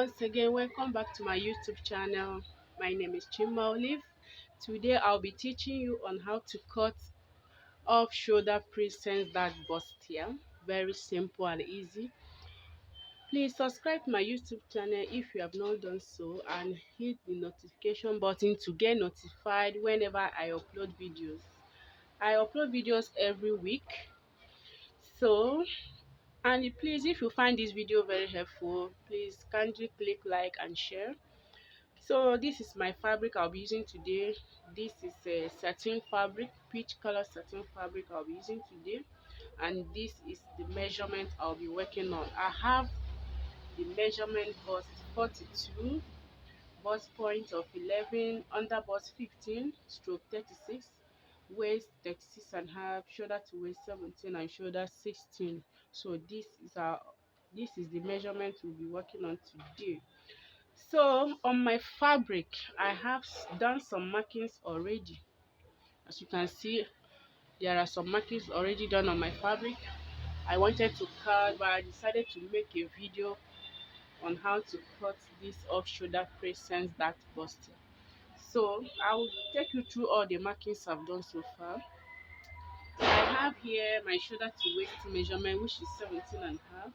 once again, welcome back to my YouTube channel. My name is Olive. Today I'll be teaching you on how to cut off shoulder presence that bustier. Very simple and easy. Please subscribe to my YouTube channel if you have not done so, and hit the notification button to get notified whenever I upload videos. I upload videos every week. And please, if you find this video very helpful, please kindly click like and share. So this is my fabric I'll be using today. This is a satin fabric, peach color satin fabric I'll be using today, and this is the measurement I'll be working on. I have the measurement bust 42, bust point of 11, under bust 15, stroke 36, waist 36 and half, shoulder to waist 17 and shoulder 16. So this is the measurement we'll be working on today. So on my fabric, I have done some markings already. As you can see, there are some markings already done on my fabric. I wanted to cut, but I decided to make a video on how to cut this off shoulder presence that busted. So I will take you through all the markings I've done so far. I have here my shoulder to waist measurement, which is 17 and a half,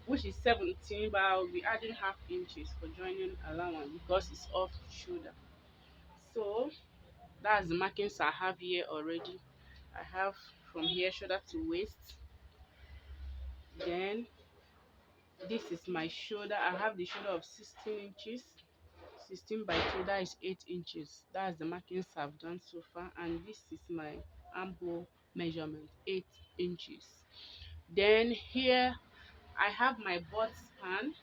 which is 17, but I'll be adding half inches for joining allowance because it's off shoulder. So that's the markings I have here already. I have from here shoulder to waist. Then this is my shoulder. I have the shoulder of 16 inches. 16 by 2, that is 8 inches. That's the markings I've done so far. And this is my armhole measurement, 8 inches. Then here I have my butt span.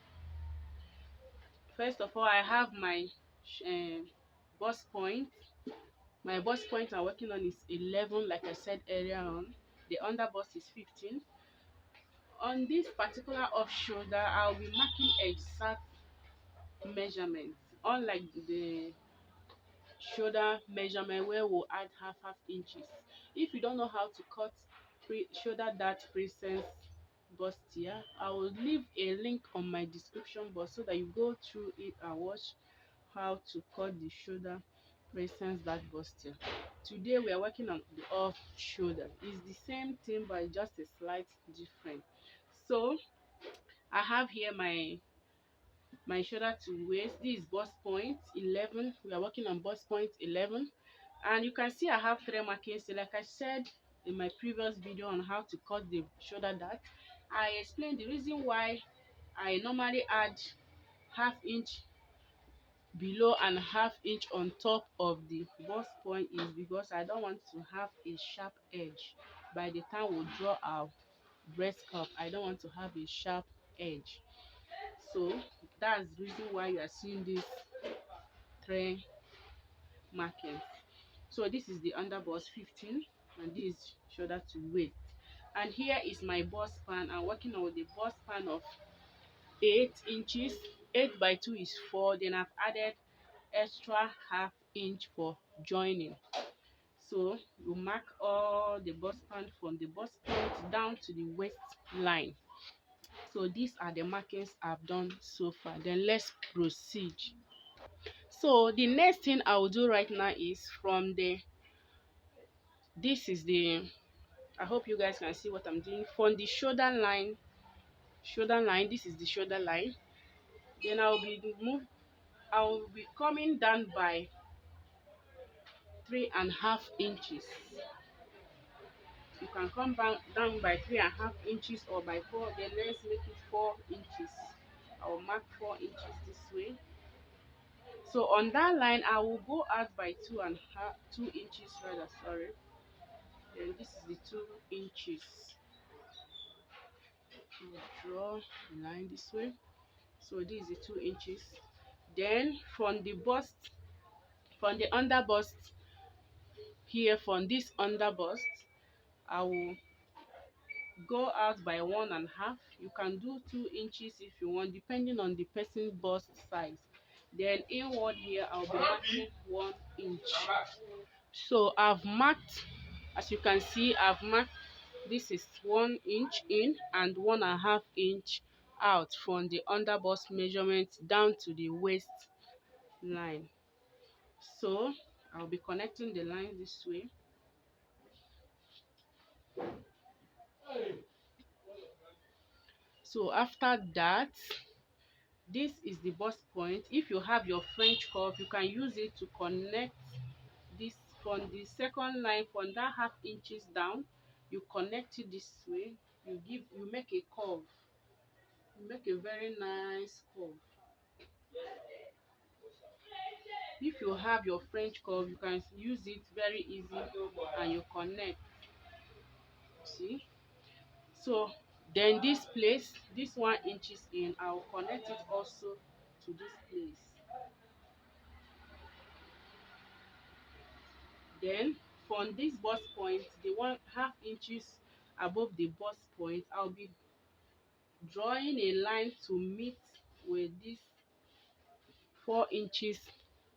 First of all, I have my bust point. My bust point I'm working on is 11, like I said earlier on. The under bust is 15. On this particular off shoulder, I'll be marking exact measurements, unlike the shoulder measurement where we'll add half inches. If you don't know how to cut shoulder dart presence bustier, I will leave a link on my description box so that you go through it and watch how to cut the shoulder presence that bustier. Today we are working on the off shoulder. It's the same thing but just a slight different. So I have here my shoulder to waist. This is bust point 11. We are working on bust point 11, and you can see I have 3 markings. Like I said in my previous video on how to cut the shoulder dart, I explained the reason why I normally add half inch below and half inch on top of the bust point is because I don't want to have a sharp edge. By the time we draw our breast cup, I don't want to have a sharp edge. So that's the reason why you are seeing these 3 markings. So this is the under bust 15, and this is shoulder to waist. And here is my bust span. I'm working on the bust span of 8 inches. 8 by 2 is 4. Then I've added extra half inch for joining. So you mark all the bust span from the bust point down to the waist line. So these are the markings I've done so far. Then let's proceed. So the next thing I will do right now is from the I hope you guys can see what I'm doing. From the shoulder line, this is the shoulder line. Then I will be coming down by 3.5 inches. You can come down by 3.5 inches or by 4. Then let's make it 4 inches. I will mark 4 inches this way. So on that line, I will go out by 2 inches rather. Sorry. Then this is the 2 inches. Draw a line this way. So this is the 2 inches. Then from the under bust here, from this under bust, I will go out by 1.5. You can do 2 inches if you want, depending on the person's bust size. Then inward here, I'll be marking 1 inch. So I've marked, as you can see, I've marked, this is 1 inch in and 1.5 inch out from the under bust measurement down to the waist line. So I'll be connecting the line this way. So after that, this is the bust point. If you have your French curve, you can use it to connect this from the second line, from that ½ inch down. You connect it this way. You make a curve. You make a very nice curve. If you have your French curve, you can use it very easy and you connect. See? So then this place, this 1 inch in, I'll connect it also to this place. Then from this bust point, the 1/2 inches above the bust point, I'll be drawing a line to meet with this 4 inches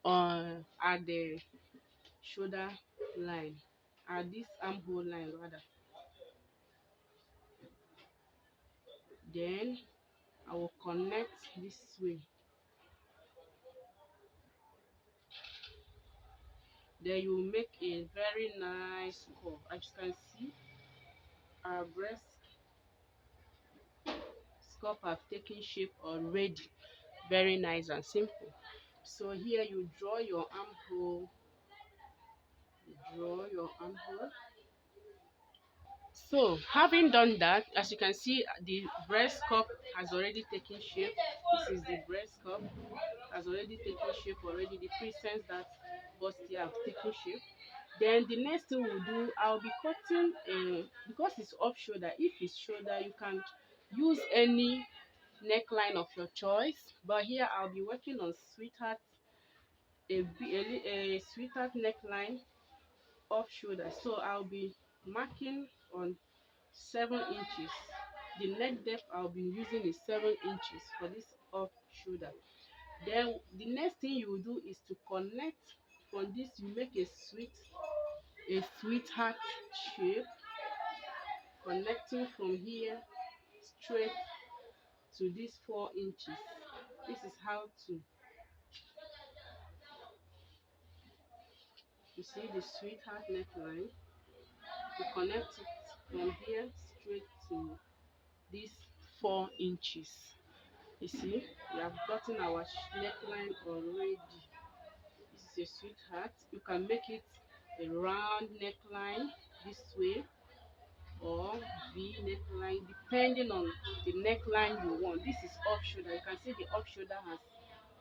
at the shoulder line, at this armhole line rather. Then I will connect this way. Then you will make a very nice curve. As you can see, our breast sculpt have taken shape already. Very nice and simple. So here you draw your armhole. So having done that, as you can see, the breast cup has already taken shape. This is the breast cup, has already taken shape already. The presence that Bustier have taken shape. Then the next thing we'll do, I'll be cutting because it's off shoulder. If it's shoulder, you can use any neckline of your choice. But here I'll be working on sweetheart, a sweetheart neckline off shoulder. So I'll be marking on 7 inches. The neck depth I'll be using is 7 inches for this off shoulder. Then the next thing you will do is to connect from this. You make a sweetheart shape, connecting from here straight to this 4 inches. This is how to, you see the sweetheart neckline. You connect it from here straight to this 4 inches. You see, we have gotten our neckline already. This is a sweetheart. You can make it a round neckline this way, or V neckline, depending on the neckline you want. This is off shoulder. You can see the off shoulder has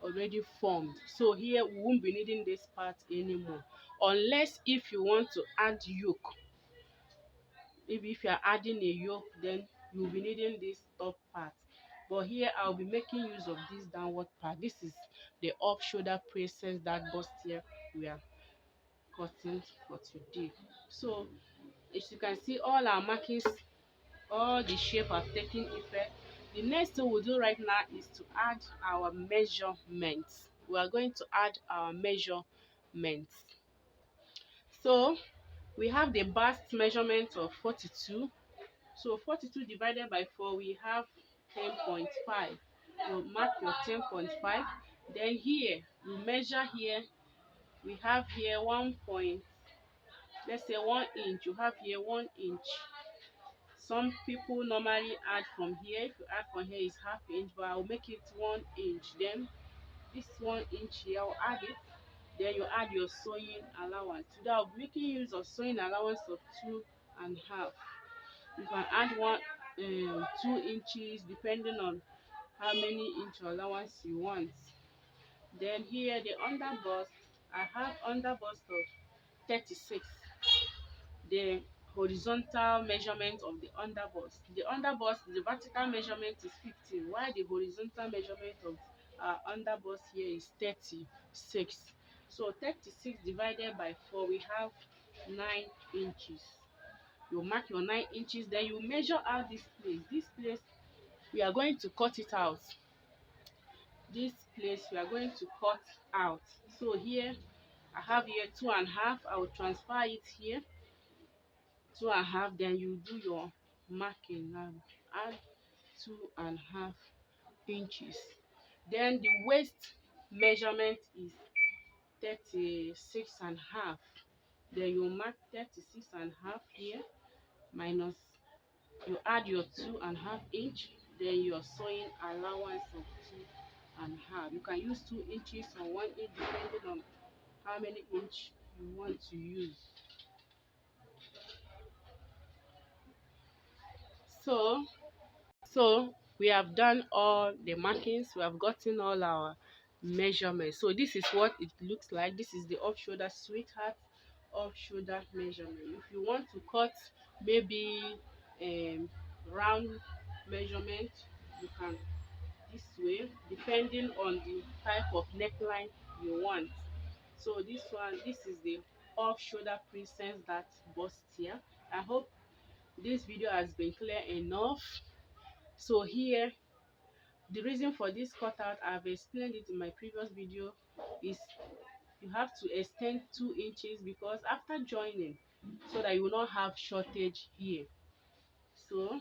already formed. So here we won't be needing this part anymore, unless if you want to add yoke. If you are adding a yoke, then you'll be needing this top part. But here I'll be making use of this downward part. This is the off shoulder presence that Bustier we are cutting for today. So as you can see, all our markings, all the shape have taken effect. The next thing we'll do right now is to add our measurements. We are going to add our measurements. So we have the bust measurement of 42. So 42 divided by 4, we have 10.5. So mark your 10.5. Then here we measure here. We have here 1 point, let's say 1 inch. You have here 1 inch. Some people normally add from here. If you add from here, is ½ inch, but I'll make it 1 inch. Then this 1 inch here, I'll add it. Then you add your sewing allowance. Today I'll be making use of sewing allowance of 2.5. You can add 2 inches depending on how many inch allowance you want. Then here the under bust, I have under bust of 36. The horizontal measurement of the under bust. The under bust, the vertical measurement is 15, while the horizontal measurement of under bust here is 36. So 36 divided by 4, we have 9 inches. You mark your 9 inches, then you measure out this place. This place, we are going to cut it out. This place, we are going to cut out. So here, I have here 2.5. I will transfer it here. 2.5. Then you do your marking now. Add 2.5 inches. Then the waist measurement is 36.5. Then you mark 36.5 here, minus you add your 2.5 inch, then your sewing allowance of 2.5. You can use 2 inches or 1 inch depending on how many inch you want to use. So we have done all the markings, we have gotten all our measurements. So this is what it looks like. This is the off shoulder sweetheart off shoulder measurement. If you want to cut maybe round measurement, you can this way depending on the type of neckline you want. So this is the off shoulder princess that bustier. I hope this video has been clear enough. So here, the reason for this cutout, I've explained it in my previous video, is you have to extend 2 inches because after joining, so that you will not have shortage here. So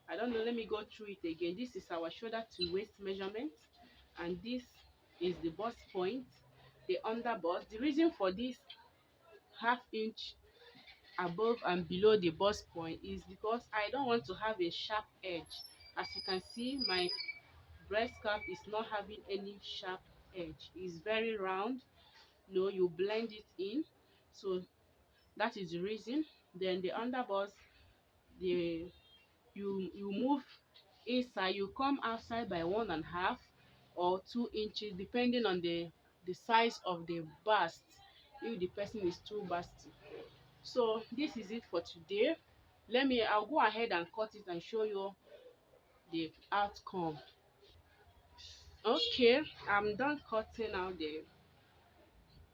I don't know, let me go through it again. This is our shoulder to waist measurement, and this is the bust point, the under bust. The reason for this 1/2 inch above and below the bust point is because I don't want to have a sharp edge. As you can see, my breast cap is not having any sharp edge. It's very round. No, you blend it in. So that is the reason. Then the under bust, the you move inside, you come outside by 1.5 or 2 inches depending on the size of the bust, if the person is too busty. So this is it for today. I'll go ahead and cut it and show you the outcome. Okay, I'm done cutting out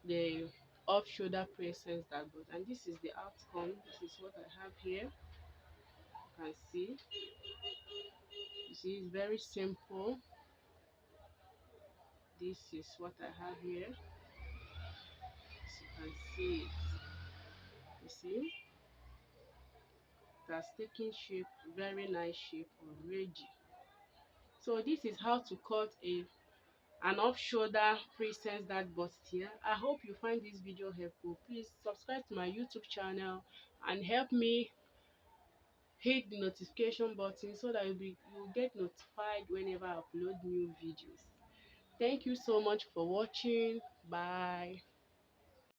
the off shoulder princess that goes, and this is the outcome. This is what I have here. You can see, it's very simple. This is what I have here. As you can see it, you see, it has taken shape, very nice shape already. So this is how to cut an off shoulder princess that bustier. I hope you find this video helpful. Please subscribe to my YouTube channel and help me hit the notification button so that you'll get notified whenever I upload new videos. Thank you so much for watching. Bye.